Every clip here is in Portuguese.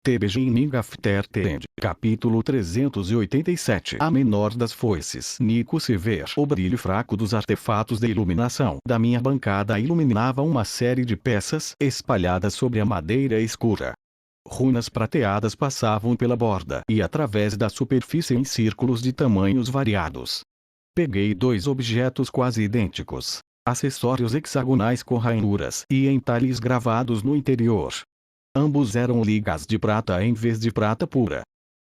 The Beginning After the End, capítulo 387. A menor das foices. Nico se ver. O brilho fraco dos artefatos de iluminação da minha bancada iluminava uma série de peças espalhadas sobre a madeira escura. Runas prateadas passavam pela borda e através da superfície em círculos de tamanhos variados. Peguei dois objetos quase idênticos. Acessórios hexagonais com ranhuras e entalhes gravados no interior. Ambos eram ligas de prata em vez de prata pura.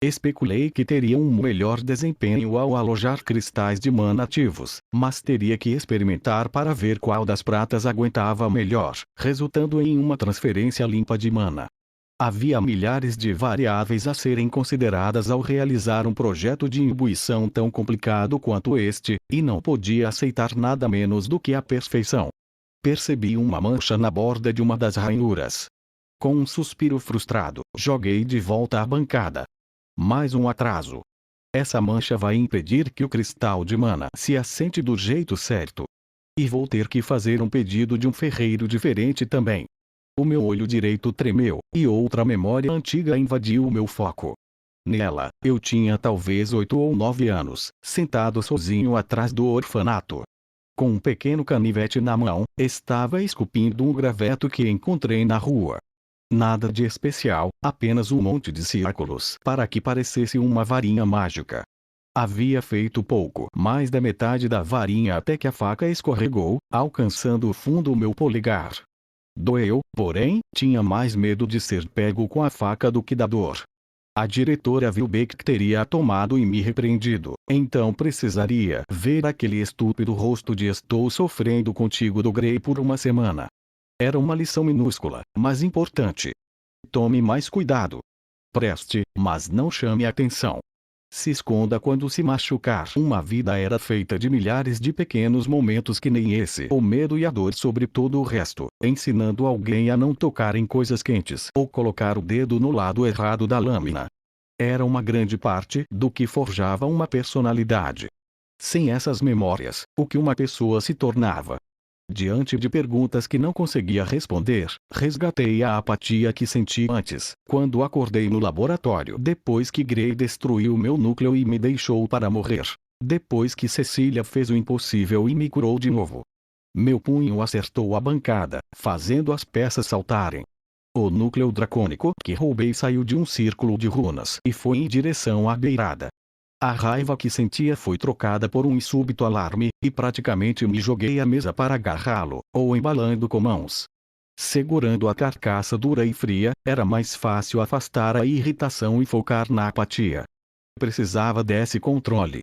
Especulei que teriam um melhor desempenho ao alojar cristais de mana ativos, mas teria que experimentar para ver qual das pratas aguentava melhor, resultando em uma transferência limpa de mana. Havia milhares de variáveis a serem consideradas ao realizar um projeto de imbuição tão complicado quanto este, e não podia aceitar nada menos do que a perfeição. Percebi uma mancha na borda de uma das ranhuras. Com um suspiro frustrado, joguei de volta à bancada. Mais um atraso. Essa mancha vai impedir que o cristal de mana se assente do jeito certo. E vou ter que fazer um pedido de um ferreiro diferente também. O meu olho direito tremeu, e outra memória antiga invadiu o meu foco. Nela, eu tinha talvez 8 ou 9 anos, sentado sozinho atrás do orfanato. Com um pequeno canivete na mão, estava esculpindo um graveto que encontrei na rua. Nada de especial, apenas um monte de círculos para que parecesse uma varinha mágica. Havia feito pouco mais da metade da varinha até que a faca escorregou, alcançando o fundo do meu polegar. Doeu, porém, tinha mais medo de ser pego com a faca do que da dor. A diretora viu bem que teria a tomado e me repreendido, então precisaria ver aquele estúpido rosto de "estou sofrendo contigo" do Grey por uma semana. Era uma lição minúscula, mas importante. Tome mais cuidado. Preste, mas não chame atenção. Se esconda quando se machucar. Uma vida era feita de milhares de pequenos momentos que nem esse. O medo e a dor sobre todo o resto, ensinando alguém a não tocar em coisas quentes ou colocar o dedo no lado errado da lâmina. Era uma grande parte do que forjava uma personalidade. Sem essas memórias, o que uma pessoa se tornava? Diante de perguntas que não conseguia responder, resgatei a apatia que senti antes, quando acordei no laboratório depois que Grey destruiu meu núcleo e me deixou para morrer. Depois que Cecília fez o impossível e me curou de novo. Meu punho acertou a bancada, fazendo as peças saltarem. O núcleo dracônico que roubei saiu de um círculo de runas e foi em direção à beirada. A raiva que sentia foi trocada por um súbito alarme, e praticamente me joguei à mesa para agarrá-lo, ou embalando com mãos. Segurando a carcaça dura e fria, era mais fácil afastar a irritação e focar na apatia. Precisava desse controle.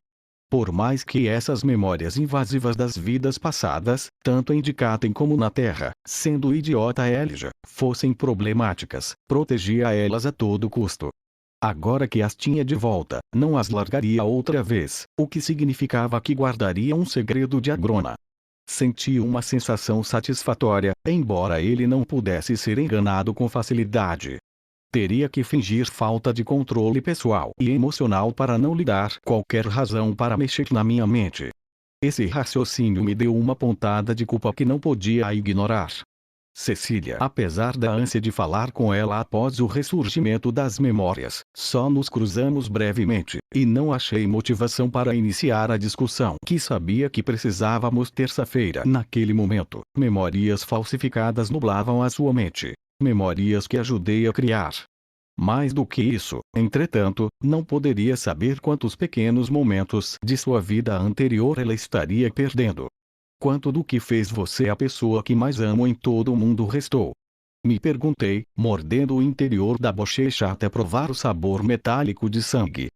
Por mais que essas memórias invasivas das vidas passadas, tanto em Dicatem como na Terra, sendo o idiota Elijah, fossem problemáticas, protegia elas a todo custo. Agora que as tinha de volta, não as largaria outra vez, o que significava que guardaria um segredo de Agrona. Senti uma sensação satisfatória, embora ele não pudesse ser enganado com facilidade. Teria que fingir falta de controle pessoal e emocional para não lhe dar qualquer razão para mexer na minha mente. Esse raciocínio me deu uma pontada de culpa que não podia ignorar. Cecília, apesar da ânsia de falar com ela após o ressurgimento das memórias, só nos cruzamos brevemente, e não achei motivação para iniciar a discussão que sabia que precisávamos terça-feira. Naquele momento, memórias falsificadas nublavam a sua mente. Memórias que ajudei a criar. Mais do que isso, entretanto, não poderia saber quantos pequenos momentos de sua vida anterior ela estaria perdendo. Quanto do que fez você a pessoa que mais amo em todo o mundo restou? Me perguntei, mordendo o interior da bochecha até provar o sabor metálico de sangue.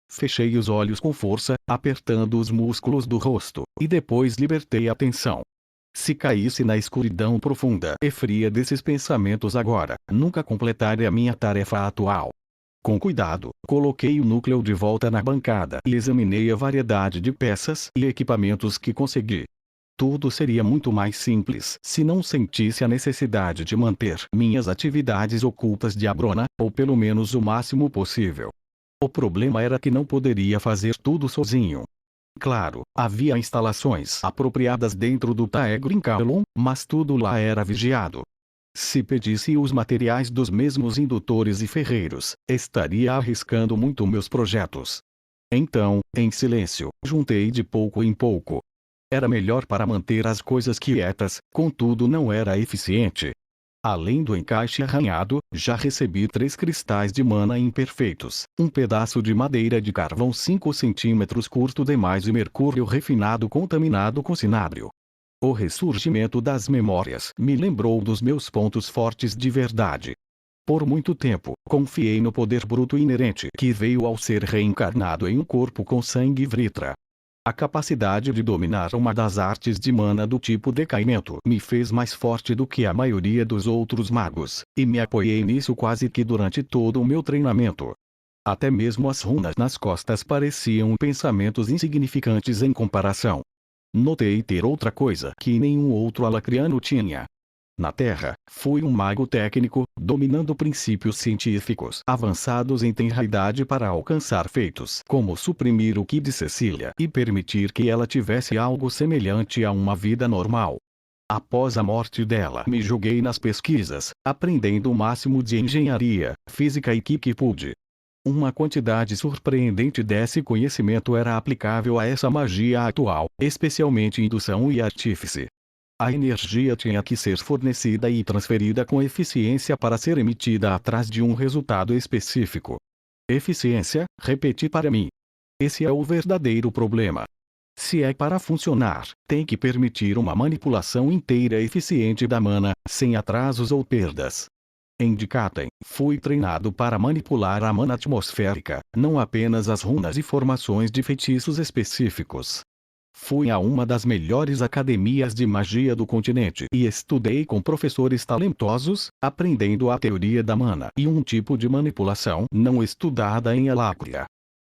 Fechei os olhos com força, apertando os músculos do rosto, e depois libertei a tensão. Se caísse na escuridão profunda e fria desses pensamentos agora, nunca completaria a minha tarefa atual. Com cuidado, coloquei o núcleo de volta na bancada e examinei a variedade de peças e equipamentos que consegui. Tudo seria muito mais simples se não sentisse a necessidade de manter minhas atividades ocultas de Agrona, ou pelo menos o máximo possível. O problema era que não poderia fazer tudo sozinho. Claro, havia instalações apropriadas dentro do Taegrin Kalon, mas tudo lá era vigiado. Se pedisse os materiais dos mesmos indutores e ferreiros, estaria arriscando muito meus projetos. Então, em silêncio, juntei de pouco em pouco. Era melhor para manter as coisas quietas, contudo não era eficiente. Além do encaixe arranhado, já recebi 3 cristais de mana imperfeitos, um pedaço de madeira de carvão 5 centímetros curto demais e mercúrio refinado contaminado com cinábrio. O ressurgimento das memórias me lembrou dos meus pontos fortes de verdade. Por muito tempo, confiei no poder bruto inerente que veio ao ser reencarnado em um corpo com sangue vritra. A capacidade de dominar uma das artes de mana do tipo decaimento me fez mais forte do que a maioria dos outros magos, e me apoiei nisso quase que durante todo o meu treinamento. Até mesmo as runas nas costas pareciam pensamentos insignificantes em comparação. Notei ter outra coisa que nenhum outro alacriano tinha. Na Terra, fui um mago técnico, dominando princípios científicos avançados em tenra idade para alcançar feitos como suprimir o ki de Cecília e permitir que ela tivesse algo semelhante a uma vida normal. Após a morte dela, me joguei nas pesquisas, aprendendo o máximo de engenharia, física e ki que pude. Uma quantidade surpreendente desse conhecimento era aplicável a essa magia atual, especialmente indução e artífice. A energia tinha que ser fornecida e transferida com eficiência para ser emitida atrás de um resultado específico. Eficiência, repeti para mim. Esse é o verdadeiro problema. Se é para funcionar, tem que permitir uma manipulação inteira e eficiente da mana, sem atrasos ou perdas. Em Dikaten, fui treinado para manipular a mana atmosférica, não apenas as runas e formações de feitiços específicos. Fui a uma das melhores academias de magia do continente e estudei com professores talentosos, aprendendo a teoria da mana e um tipo de manipulação não estudada em Eláquia.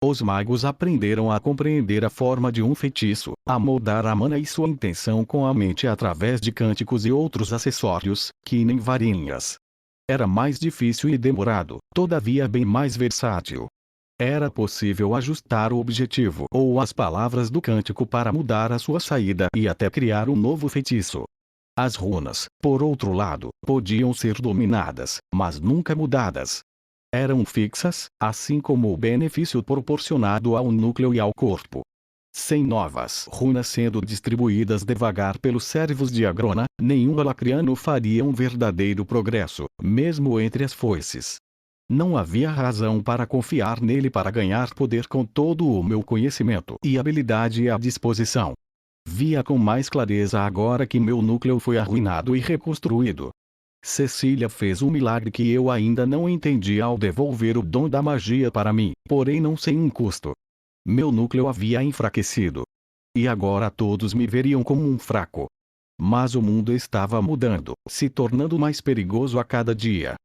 Os magos aprenderam a compreender a forma de um feitiço, a moldar a mana e sua intenção com a mente através de cânticos e outros acessórios, que nem varinhas. Era mais difícil e demorado, todavia bem mais versátil. Era possível ajustar o objetivo ou as palavras do cântico para mudar a sua saída e até criar um novo feitiço. As runas, por outro lado, podiam ser dominadas, mas nunca mudadas. Eram fixas, assim como o benefício proporcionado ao núcleo e ao corpo. Sem novas runas sendo distribuídas devagar pelos servos de Agrona, nenhum alacriano faria um verdadeiro progresso, mesmo entre as foices. Não havia razão para confiar nele para ganhar poder com todo o meu conhecimento e habilidade à disposição. Via com mais clareza agora que meu núcleo foi arruinado e reconstruído. Cecília fez um milagre que eu ainda não entendi ao devolver o dom da magia para mim, porém não sem um custo. Meu núcleo havia enfraquecido. E agora todos me veriam como um fraco. Mas o mundo estava mudando, se tornando mais perigoso a cada dia.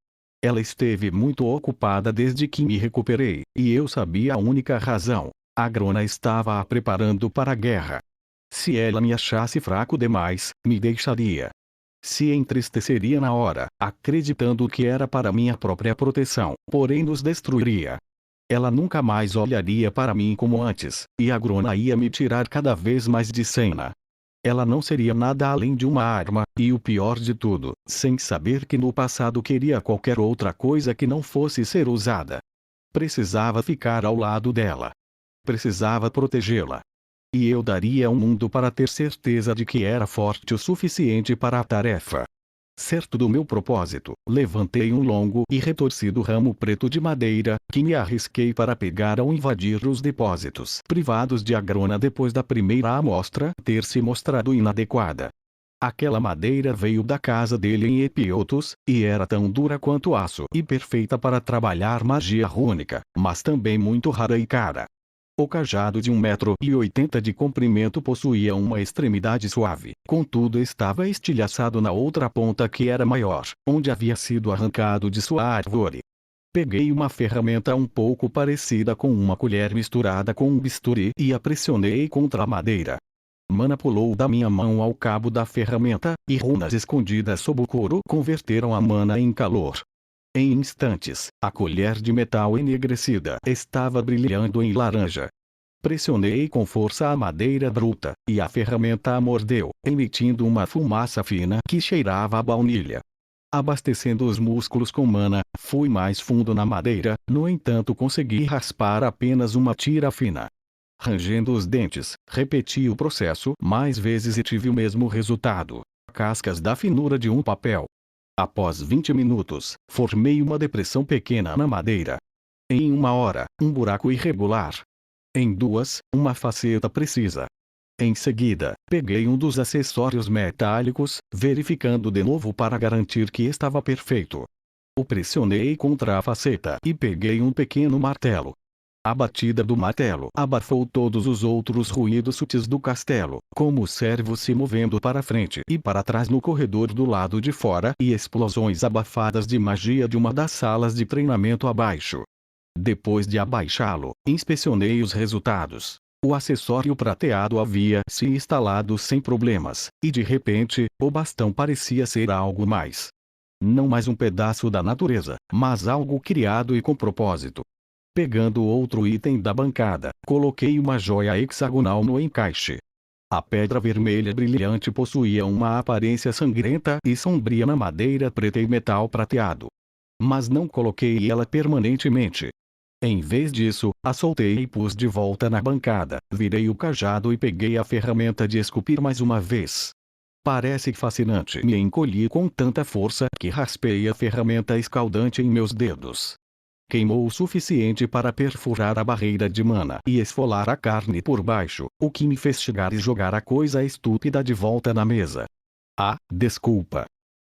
Ela esteve muito ocupada desde que me recuperei, e eu sabia a única razão. Agrona estava a preparando para a guerra. Se ela me achasse fraco demais, me deixaria. Se entristeceria na hora, acreditando que era para minha própria proteção, porém nos destruiria. Ela nunca mais olharia para mim como antes, e Agrona ia me tirar cada vez mais de cena. Ela não seria nada além de uma arma, e o pior de tudo, sem saber que no passado queria qualquer outra coisa que não fosse ser usada. Precisava ficar ao lado dela. Precisava protegê-la. E eu daria um mundo para ter certeza de que era forte o suficiente para a tarefa. Certo do meu propósito, levantei um longo e retorcido ramo preto de madeira, que me arrisquei para pegar ao invadir os depósitos privados de Agrona depois da primeira amostra ter se mostrado inadequada. Aquela madeira veio da casa dele em Epiotos, e era tão dura quanto aço e perfeita para trabalhar magia rúnica, mas também muito rara e cara. O cajado de 1,80 m de comprimento possuía uma extremidade suave, contudo estava estilhaçado na outra ponta que era maior, onde havia sido arrancado de sua árvore. Peguei uma ferramenta um pouco parecida com uma colher misturada com um bisturi e a pressionei contra a madeira. Mana pulou da minha mão ao cabo da ferramenta, e runas escondidas sob o couro converteram a mana em calor. Em instantes, a colher de metal enegrecida estava brilhando em laranja. Pressionei com força a madeira bruta, e a ferramenta a mordeu, emitindo uma fumaça fina que cheirava a baunilha. Abastecendo os músculos com mana, fui mais fundo na madeira, no entanto consegui raspar apenas uma tira fina. Rangendo os dentes, repeti o processo mais vezes e tive o mesmo resultado. Cascas da finura de um papel. Após 20 minutos, formei uma depressão pequena na madeira. Em 1 hora, um buraco irregular. Em 2, uma faceta precisa. Em seguida, peguei um dos acessórios metálicos, verificando de novo para garantir que estava perfeito. O pressionei contra a faceta e peguei um pequeno martelo. A batida do martelo abafou todos os outros ruídos sutis do castelo, como servos se movendo para frente e para trás no corredor do lado de fora e explosões abafadas de magia de uma das salas de treinamento abaixo. Depois de abaixá-lo, inspecionei os resultados. O acessório prateado havia se instalado sem problemas, e de repente, o bastão parecia ser algo mais. Não mais um pedaço da natureza, mas algo criado e com propósito. Pegando outro item da bancada, coloquei uma joia hexagonal no encaixe. A pedra vermelha brilhante possuía uma aparência sangrenta e sombria na madeira preta e metal prateado. Mas não coloquei ela permanentemente. Em vez disso, a soltei e pus de volta na bancada, virei o cajado e peguei a ferramenta de esculpir mais uma vez. Parece fascinante. Me encolhi com tanta força que raspei a ferramenta escaldante em meus dedos. Queimou o suficiente para perfurar a barreira de mana e esfolar a carne por baixo, o que me fez chegar e jogar a coisa estúpida de volta na mesa. Ah, desculpa.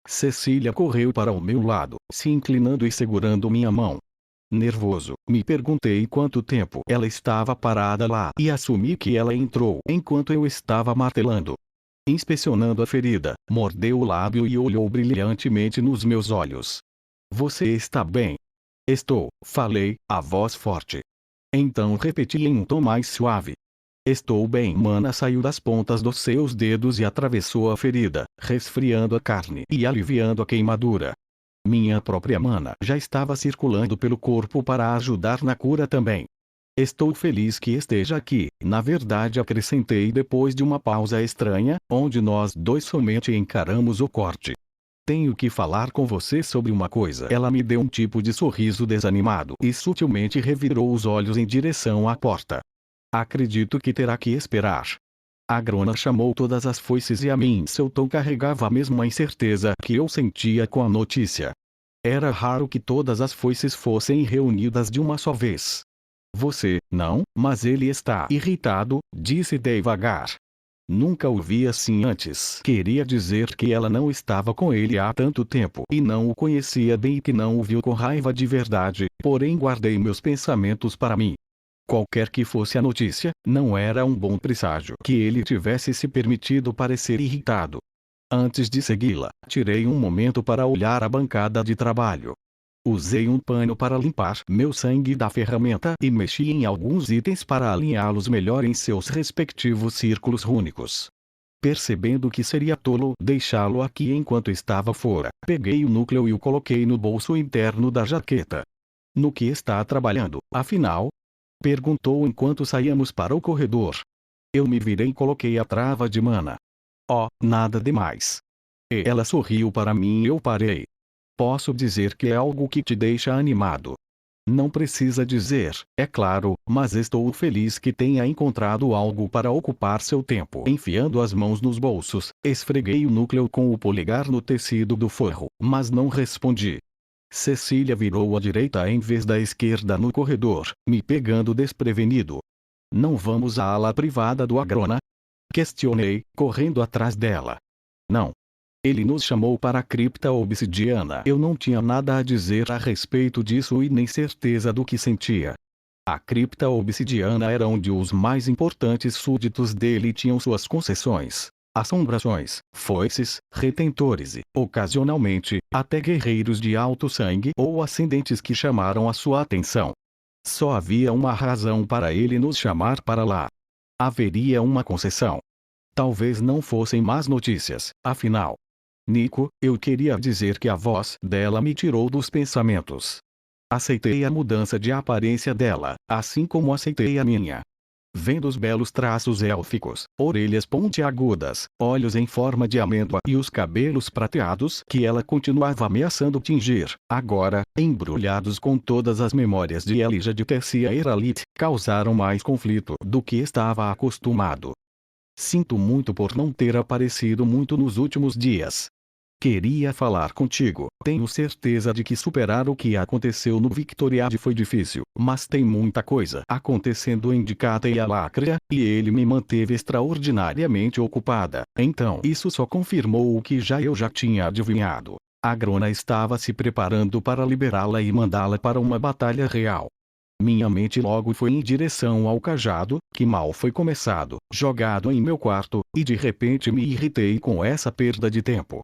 Cecília correu para o meu lado, se inclinando e segurando minha mão. Nervoso, me perguntei quanto tempo ela estava parada lá e assumi que ela entrou enquanto eu estava martelando. Inspecionando a ferida, mordeu o lábio e olhou brilhantemente nos meus olhos. Você está bem? Estou, falei, a voz forte. Então repeti em um tom mais suave. Estou bem. Mana saiu das pontas dos seus dedos e atravessou a ferida, resfriando a carne e aliviando a queimadura. Minha própria mana já estava circulando pelo corpo para ajudar na cura também. Estou feliz que esteja aqui, na verdade acrescentei depois de uma pausa estranha, onde nós dois somente encaramos o corte. Tenho que falar com você sobre uma coisa. Ela me deu um tipo de sorriso desanimado e sutilmente revirou os olhos em direção à porta. Acredito que terá que esperar. A Grona chamou todas as foices e a mim seu tom carregava a mesma incerteza que eu sentia com a notícia. Era raro que todas as foices fossem reunidas de uma só vez. Você, não, mas ele está irritado, disse devagar. Nunca o vi assim antes. Queria dizer que ela não estava com ele há tanto tempo e não o conhecia bem e que não o viu com raiva de verdade, porém guardei meus pensamentos para mim. Qualquer que fosse a notícia, não era um bom presságio que ele tivesse se permitido parecer irritado. Antes de segui-la, tirei um momento para olhar a bancada de trabalho. Usei um pano para limpar meu sangue da ferramenta e mexi em alguns itens para alinhá-los melhor em seus respectivos círculos rúnicos. Percebendo que seria tolo deixá-lo aqui enquanto estava fora, peguei o núcleo e o coloquei no bolso interno da jaqueta. No que está trabalhando, afinal? Perguntou enquanto saíamos para o corredor. Eu me virei e coloquei a trava de mana. Oh, nada demais. E ela sorriu para mim e eu parei. Posso dizer que é algo que te deixa animado. Não precisa dizer, é claro, mas estou feliz que tenha encontrado algo para ocupar seu tempo. Enfiando as mãos nos bolsos, esfreguei o núcleo com o polegar no tecido do forro, mas não respondi. Cecília virou à direita em vez da esquerda no corredor, me pegando desprevenido. Não vamos à ala privada do Agrona? Questionei, correndo atrás dela. Não. Ele nos chamou para a cripta obsidiana. Eu não tinha nada a dizer a respeito disso e nem certeza do que sentia. A cripta obsidiana era onde os mais importantes súditos dele tinham suas concessões. Assombrações, foices, retentores e, ocasionalmente, até guerreiros de alto sangue ou ascendentes que chamaram a sua atenção. Só havia uma razão para ele nos chamar para lá. Haveria uma concessão. Talvez não fossem más notícias, afinal. Nico, eu queria dizer que a voz dela me tirou dos pensamentos. Aceitei a mudança de aparência dela, assim como aceitei a minha. Vendo os belos traços élficos, orelhas pontiagudas, olhos em forma de amêndoa e os cabelos prateados que ela continuava ameaçando tingir, agora, embrulhados com todas as memórias de Elijah de Tercia Eralit, causaram mais conflito do que estava acostumado. Sinto muito por não ter aparecido muito nos últimos dias. Queria falar contigo. Tenho certeza de que superar o que aconteceu no Victoriade foi difícil, mas tem muita coisa acontecendo em Dicata e Alacria, e ele me manteve extraordinariamente ocupada. Então isso só confirmou o que eu já tinha adivinhado. A Grona estava se preparando para liberá-la e mandá-la para uma batalha real. Minha mente logo foi em direção ao cajado, que mal foi começado, jogado em meu quarto, e de repente me irritei com essa perda de tempo.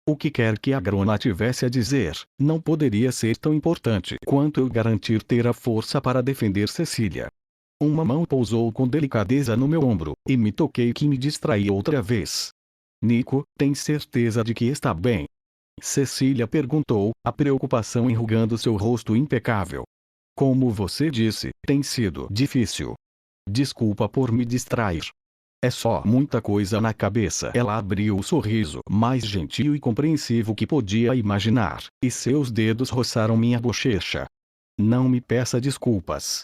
O que quer que a Grona tivesse a dizer, não poderia ser tão importante quanto eu garantir ter a força para defender Cecília. Uma mão pousou com delicadeza no meu ombro, e me toquei que me distraí outra vez. Nico, tem certeza de que está bem? Cecília perguntou, a preocupação enrugando seu rosto impecável. Como você disse, tem sido difícil. Desculpa por me distrair. É só muita coisa na cabeça. Ela abriu o sorriso mais gentil e compreensivo que podia imaginar, e seus dedos roçaram minha bochecha. Não me peça desculpas.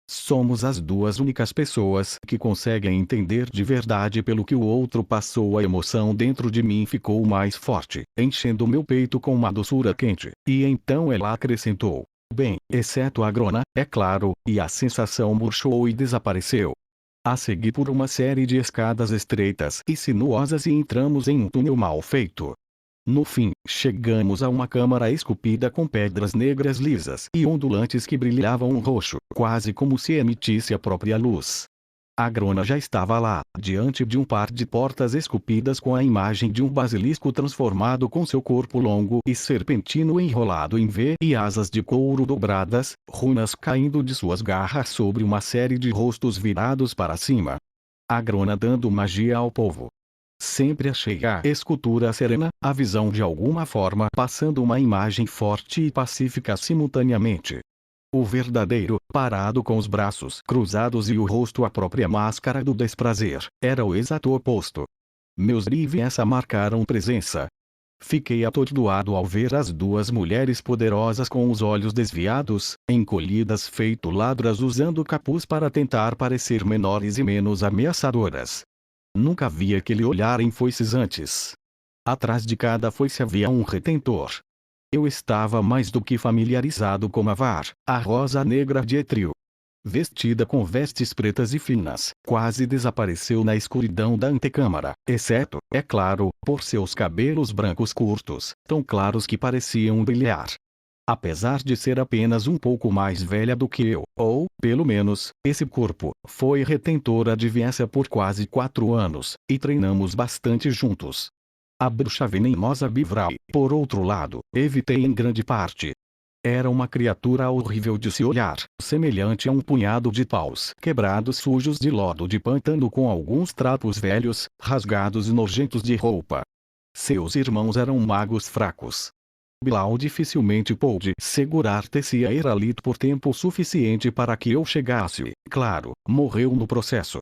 Somos as duas únicas pessoas que conseguem entender de verdade pelo que o outro passou. A emoção dentro de mim ficou mais forte, enchendo meu peito com uma doçura quente, e então ela acrescentou. Bem, exceto a Grona, é claro, e a sensação murchou e desapareceu. A seguir por uma série de escadas estreitas e sinuosas e entramos em um túnel mal feito. No fim, chegamos a uma câmara esculpida com pedras negras lisas e ondulantes que brilhavam um roxo, quase como se emitisse a própria luz. A Grona já estava lá, diante de um par de portas esculpidas com a imagem de um basilisco transformado com seu corpo longo e serpentino enrolado em V e asas de couro dobradas, runas caindo de suas garras sobre uma série de rostos virados para cima. A Grona dando magia ao povo. Sempre achei a escultura serena, a visão de alguma forma passando uma imagem forte e pacífica simultaneamente. O verdadeiro, parado com os braços cruzados e o rosto a própria máscara do desprazer, era o exato oposto. Meus riviessa marcaram presença. Fiquei atordoado ao ver as duas mulheres poderosas com os olhos desviados, encolhidas feito ladras usando capuz para tentar parecer menores e menos ameaçadoras. Nunca vi aquele olhar em foices antes. Atrás de cada foice havia um retentor. Eu estava mais do que familiarizado com Avar, a rosa negra de Etril. Vestida com vestes pretas e finas, quase desapareceu na escuridão da antecâmara, exceto, é claro, por seus cabelos brancos curtos, tão claros que pareciam brilhar. Apesar de ser apenas um pouco mais velha do que eu, ou, pelo menos, esse corpo, foi retentora de Viessa por quase 4 anos, e treinamos bastante juntos. A bruxa venenosa Bivral, por outro lado, evitei em grande parte. Era uma criatura horrível de se olhar, semelhante a um punhado de paus quebrados sujos de lodo de pântano com alguns trapos velhos, rasgados e nojentos de roupa. Seus irmãos eram magos fracos. Bilal dificilmente pôde segurar Tessia Eralit por tempo suficiente para que eu chegasse, claro, morreu no processo.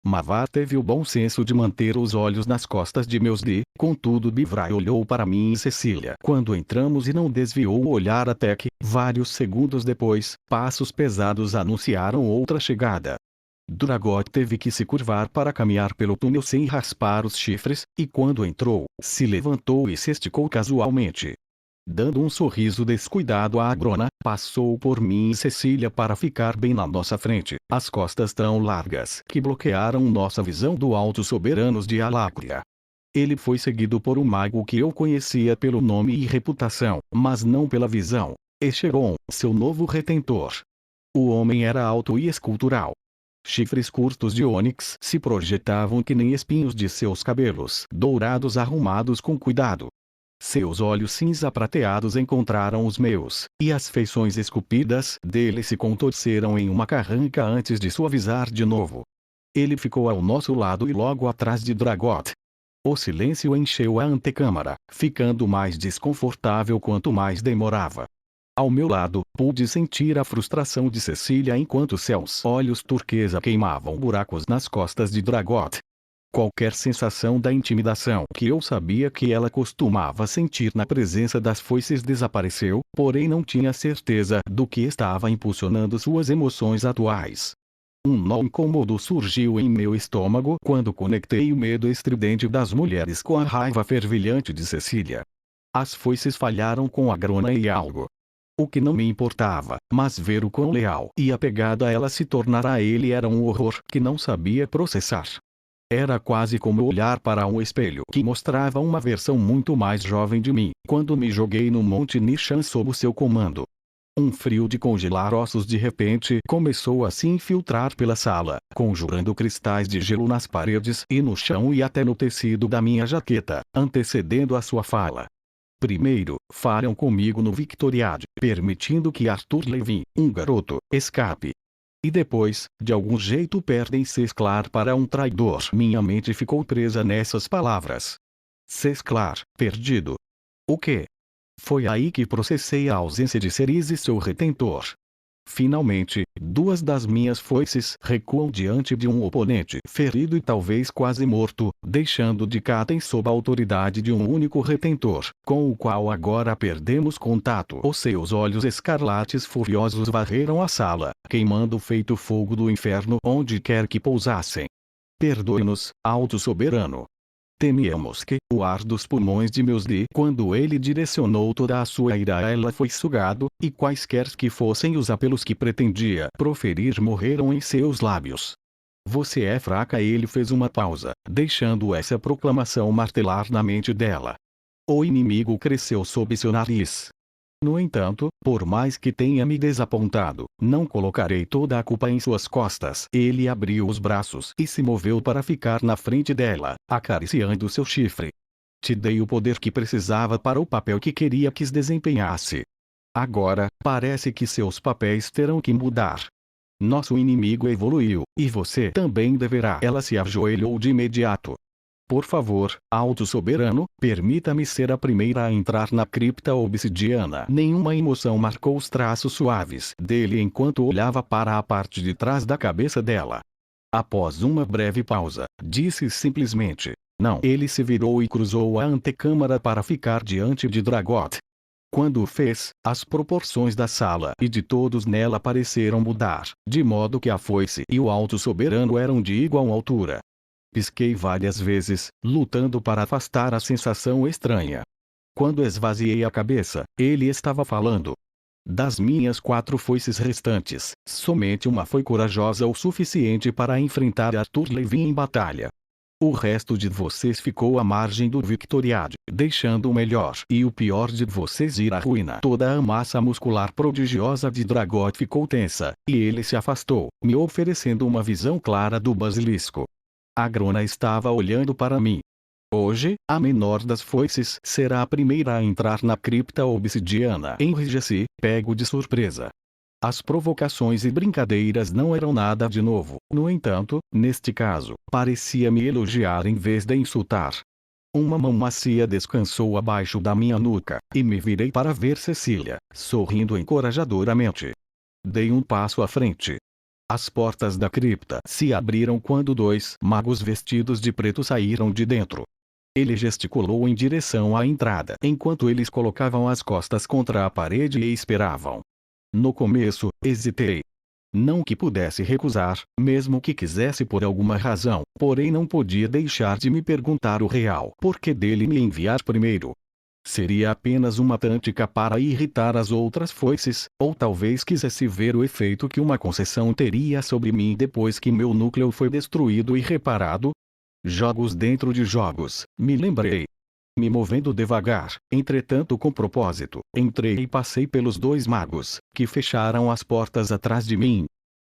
Mavar teve o bom senso de manter os olhos nas costas de meus D, contudo Bivrai olhou para mim e Cecília quando entramos e não desviou o olhar até que, vários segundos depois, passos pesados anunciaram outra chegada. Dragot teve que se curvar para caminhar pelo túnel sem raspar os chifres, e quando entrou, se levantou e se esticou casualmente. Dando um sorriso descuidado à Grona, passou por mim e Cecília para ficar bem na nossa frente, as costas tão largas que bloquearam nossa visão do alto soberanos de Alacria. Ele foi seguido por um mago que eu conhecia pelo nome e reputação, mas não pela visão. Echeron, seu novo retentor. O homem era alto e escultural. Chifres curtos de ônix se projetavam que nem espinhos de seus cabelos dourados arrumados com cuidado. Seus olhos cinza prateados encontraram os meus, e as feições esculpidas dele se contorceram em uma carranca antes de suavizar de novo. Ele ficou ao nosso lado e logo atrás de Dragot. O silêncio encheu a antecâmara, ficando mais desconfortável quanto mais demorava. Ao meu lado, pude sentir a frustração de Cecília enquanto seus olhos turquesa queimavam buracos nas costas de Dragot. Qualquer sensação da intimidação que eu sabia que ela costumava sentir na presença das foices desapareceu, porém não tinha certeza do que estava impulsionando suas emoções atuais. Um nó incômodo surgiu em meu estômago quando conectei o medo estridente das mulheres com a raiva fervilhante de Cecília. As foices falharam com Agrona e algo. O que não me importava, mas ver o quão leal e apegado a ela se tornara a ele era um horror que não sabia processar. Era quase como olhar para um espelho que mostrava uma versão muito mais jovem de mim, quando me joguei no Monte Nishan sob o seu comando. Um frio de congelar ossos de repente começou a se infiltrar pela sala, conjurando cristais de gelo nas paredes e no chão e até no tecido da minha jaqueta, antecedendo a sua fala. Primeiro, falham comigo no Victoriade, permitindo que Arthur Levin, um garoto, escape. E depois, de algum jeito perdem Sesclar para um traidor. Minha mente ficou presa nessas palavras. Sesclar, perdido. O quê? Foi aí que processei a ausência de Cerise e seu retentor. Finalmente, duas das minhas foices recuam diante de um oponente ferido e talvez quase morto, deixando de Katen sob a autoridade de um único retentor, com o qual agora perdemos contato. Os seus olhos escarlates furiosos varreram a sala, queimando feito fogo do inferno onde quer que pousassem. Perdoe-nos, Alto Soberano. Temíamos que o ar dos pulmões de meus de quando ele direcionou toda a sua ira a ela foi sugado, e quaisquer que fossem os apelos que pretendia proferir morreram em seus lábios. Você é fraca. Ele fez uma pausa, deixando essa proclamação martelar na mente dela. O inimigo cresceu sob seu nariz. No entanto, por mais que tenha me desapontado, não colocarei toda a culpa em suas costas. Ele abriu os braços e se moveu para ficar na frente dela, acariciando seu chifre. Te dei o poder que precisava para o papel que queria que desempenhasse. Agora, parece que seus papéis terão que mudar. Nosso inimigo evoluiu, e você também deverá. Ela se ajoelhou de imediato. Por favor, Alto Soberano, permita-me ser a primeira a entrar na cripta obsidiana. Nenhuma emoção marcou os traços suaves dele enquanto olhava para a parte de trás da cabeça dela. Após uma breve pausa, disse simplesmente: não. Ele se virou e cruzou a antecâmara para ficar diante de Dragot. Quando o fez, as proporções da sala e de todos nela pareceram mudar, de modo que a foice e o Alto Soberano eram de igual altura. Pisquei várias vezes, lutando para afastar a sensação estranha. Quando esvaziei a cabeça, ele estava falando. Das minhas 4 foices restantes, somente uma foi corajosa o suficiente para enfrentar Arthur Levin em batalha. O resto de vocês ficou à margem do Victoriade, deixando o melhor e o pior de vocês ir à ruína. Toda a massa muscular prodigiosa de Dragot ficou tensa, e ele se afastou, me oferecendo uma visão clara do basilisco. Agrona estava olhando para mim. Hoje, a menor das foices será a primeira a entrar na cripta obsidiana. Enrijeci, pego de surpresa. As provocações e brincadeiras não eram nada de novo. No entanto, neste caso, parecia-me elogiar em vez de insultar. Uma mão macia descansou abaixo da minha nuca, e me virei para ver Cecília, sorrindo encorajadoramente. Dei um passo à frente. As portas da cripta se abriram quando 2 magos vestidos de preto saíram de dentro. Ele gesticulou em direção à entrada enquanto eles colocavam as costas contra a parede e esperavam. No começo, hesitei. Não que pudesse recusar, mesmo que quisesse por alguma razão, porém não podia deixar de me perguntar o real porquê dele me enviar primeiro. Seria apenas uma tática para irritar as outras foices, ou talvez quisesse ver o efeito que uma concessão teria sobre mim depois que meu núcleo foi destruído e reparado? Jogos dentro de jogos, me lembrei. Me movendo devagar, entretanto com propósito, entrei e passei pelos 2 magos, que fecharam as portas atrás de mim.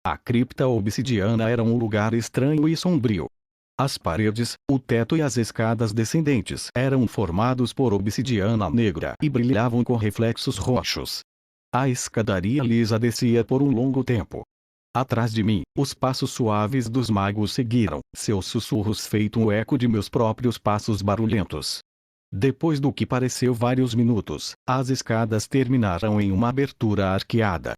A cripta obsidiana era um lugar estranho e sombrio. As paredes, o teto e as escadas descendentes eram formados por obsidiana negra e brilhavam com reflexos roxos. A escadaria lisa descia por um longo tempo. Atrás de mim, os passos suaves dos magos seguiram, seus sussurros feito um eco de meus próprios passos barulhentos. Depois do que pareceu vários minutos, as escadas terminaram em uma abertura arqueada.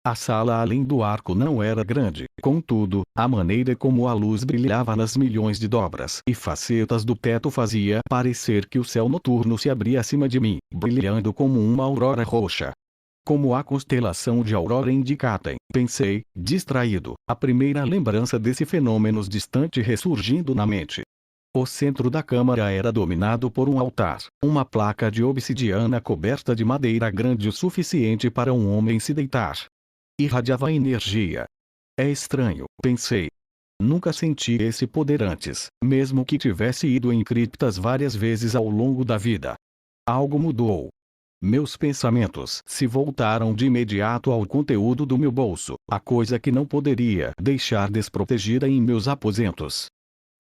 A sala além do arco não era grande, contudo, a maneira como a luz brilhava nas milhões de dobras e facetas do teto fazia parecer que o céu noturno se abria acima de mim, brilhando como uma aurora roxa. Como a constelação de Aurora indicatem, pensei, distraído, a primeira lembrança desse fenômeno distante ressurgindo na mente. O centro da câmara era dominado por um altar, uma placa de obsidiana coberta de madeira grande o suficiente para um homem se deitar. Irradiava energia. É estranho, pensei. Nunca senti esse poder antes, mesmo que tivesse ido em criptas várias vezes ao longo da vida. Algo mudou. Meus pensamentos se voltaram de imediato ao conteúdo do meu bolso, a coisa que não poderia deixar desprotegida em meus aposentos.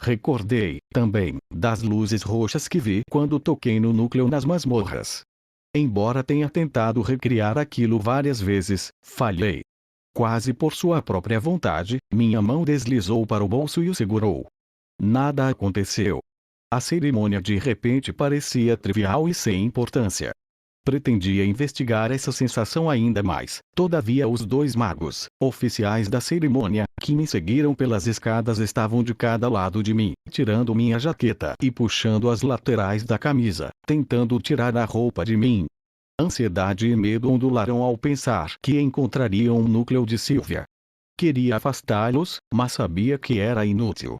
Recordei, também, das luzes roxas que vi quando toquei no núcleo nas masmorras. Embora tenha tentado recriar aquilo várias vezes, falhei. Quase por sua própria vontade, minha mão deslizou para o bolso e o segurou. Nada aconteceu. A cerimônia de repente parecia trivial e sem importância. Pretendia investigar essa sensação ainda mais, todavia os dois magos, oficiais da cerimônia, que me seguiram pelas escadas estavam de cada lado de mim, tirando minha jaqueta e puxando as laterais da camisa, tentando tirar a roupa de mim. Ansiedade e medo ondularam ao pensar que encontrariam um núcleo de Sylvia. Queria afastá-los, mas sabia que era inútil.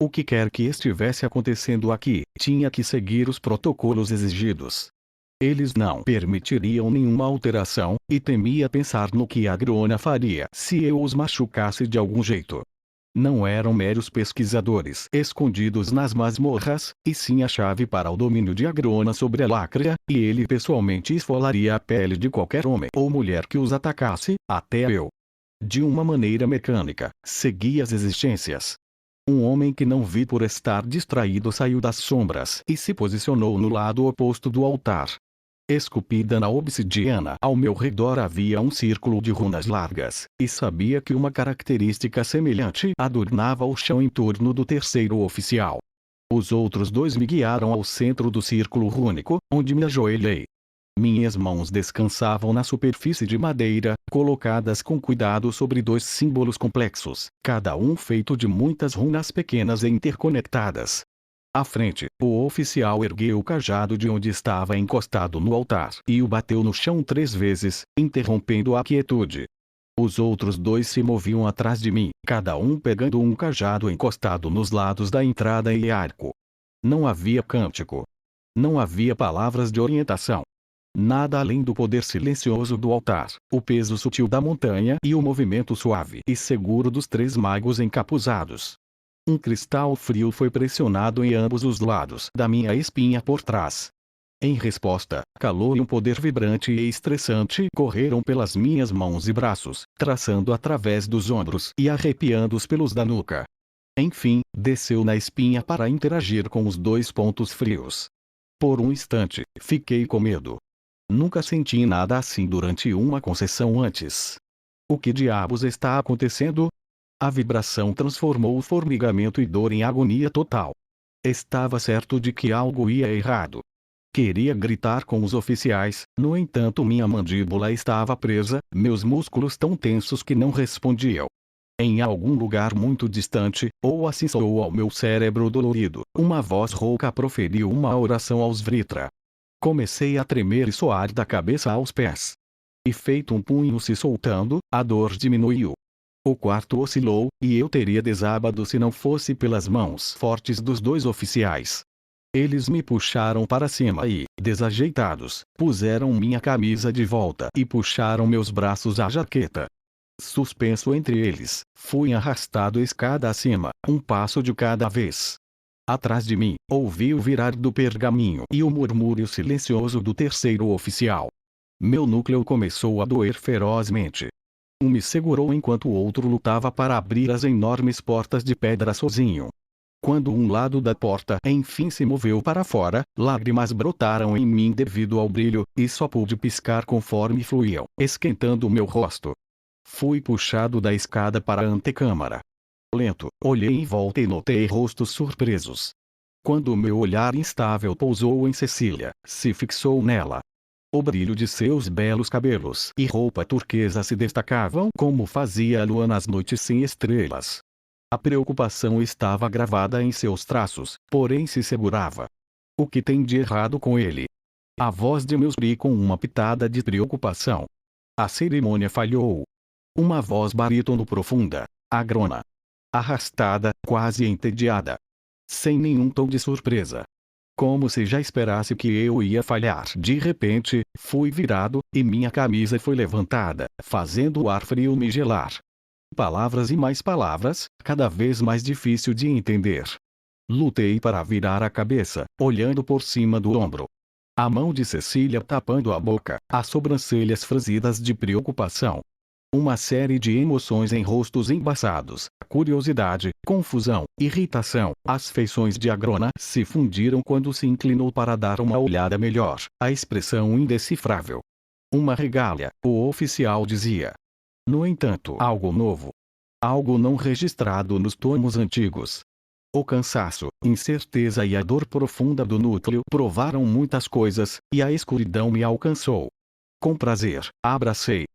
O que quer que estivesse acontecendo aqui, tinha que seguir os protocolos exigidos. Eles não permitiriam nenhuma alteração, e temia pensar no que a Grona faria se eu os machucasse de algum jeito. Não eram meros pesquisadores escondidos nas masmorras, e sim a chave para o domínio de Agrona sobre a Lacria, e ele pessoalmente esfolaria a pele de qualquer homem ou mulher que os atacasse, até eu. De uma maneira mecânica, segui as exigências. Um homem que não vi por estar distraído saiu das sombras e se posicionou no lado oposto do altar. Esculpida na obsidiana ao meu redor havia um círculo de runas largas, e sabia que uma característica semelhante adornava o chão em torno do terceiro oficial. Os outros dois me guiaram ao centro do círculo rúnico, onde me ajoelhei. Minhas mãos descansavam na superfície de madeira, colocadas com cuidado sobre dois símbolos complexos, cada um feito de muitas runas pequenas e interconectadas. À frente, o oficial ergueu o cajado de onde estava encostado no altar e o bateu no chão 3 vezes, interrompendo a quietude. Os outros dois se moviam atrás de mim, cada um pegando um cajado encostado nos lados da entrada e arco. Não havia cântico. Não havia palavras de orientação. Nada além do poder silencioso do altar, o peso sutil da montanha e o movimento suave e seguro dos 3 magos encapuzados. Um cristal frio foi pressionado em ambos os lados da minha espinha por trás. Em resposta, calor e um poder vibrante e estressante correram pelas minhas mãos e braços, traçando através dos ombros e arrepiando os pelos da nuca. Enfim, desceu na espinha para interagir com os 2 pontos frios. Por um instante, fiquei com medo. Nunca senti nada assim durante uma concessão antes. O que diabos está acontecendo? A vibração transformou o formigamento e dor em agonia total. Estava certo de que algo ia errado. Queria gritar com os oficiais, no entanto minha mandíbula estava presa, meus músculos tão tensos que não respondiam. Em algum lugar muito distante, ou assim soou ao meu cérebro dolorido, uma voz rouca proferiu uma oração aos Vritra. Comecei a tremer e suar da cabeça aos pés. E feito um punho se soltando, a dor diminuiu. O quarto oscilou, e eu teria desabado se não fosse pelas mãos fortes dos 2 oficiais. Eles me puxaram para cima e, desajeitados, puseram minha camisa de volta e puxaram meus braços à jaqueta. Suspenso entre eles, fui arrastado escada acima, um passo de cada vez. Atrás de mim, ouvi o virar do pergaminho e o murmúrio silencioso do terceiro oficial. Meu núcleo começou a doer ferozmente. Um me segurou enquanto o outro lutava para abrir as enormes portas de pedra sozinho. Quando um lado da porta enfim se moveu para fora, lágrimas brotaram em mim devido ao brilho, e só pude piscar conforme fluíam, esquentando meu rosto. Fui puxado da escada para a antecâmara. Lento, olhei em volta e notei rostos surpresos. Quando meu olhar instável pousou em Cecília, se fixou nela. O brilho de seus belos cabelos e roupa turquesa se destacavam como fazia a lua nas noites sem estrelas. A preocupação estava gravada em seus traços, porém se segurava. O que tem de errado com ele? A voz de Mewsbury com uma pitada de preocupação. A cerimônia falhou. Uma voz barítono profunda, agrona. Arrastada, quase entediada. Sem nenhum tom de surpresa. Como se já esperasse que eu ia falhar. De repente, fui virado, e minha camisa foi levantada, fazendo o ar frio me gelar. Palavras e mais palavras, cada vez mais difícil de entender. Lutei para virar a cabeça, olhando por cima do ombro. A mão de Cecília tapando a boca, as sobrancelhas franzidas de preocupação. Uma série de emoções em rostos embaçados, curiosidade, confusão, irritação. As feições de Agrona se fundiram quando se inclinou para dar uma olhada melhor, a expressão indecifrável. Uma regália, o oficial dizia. No entanto, algo novo. Algo não registrado nos tomos antigos. O cansaço, incerteza e a dor profunda do núcleo provaram muitas coisas, e a escuridão me alcançou. Com prazer, abracei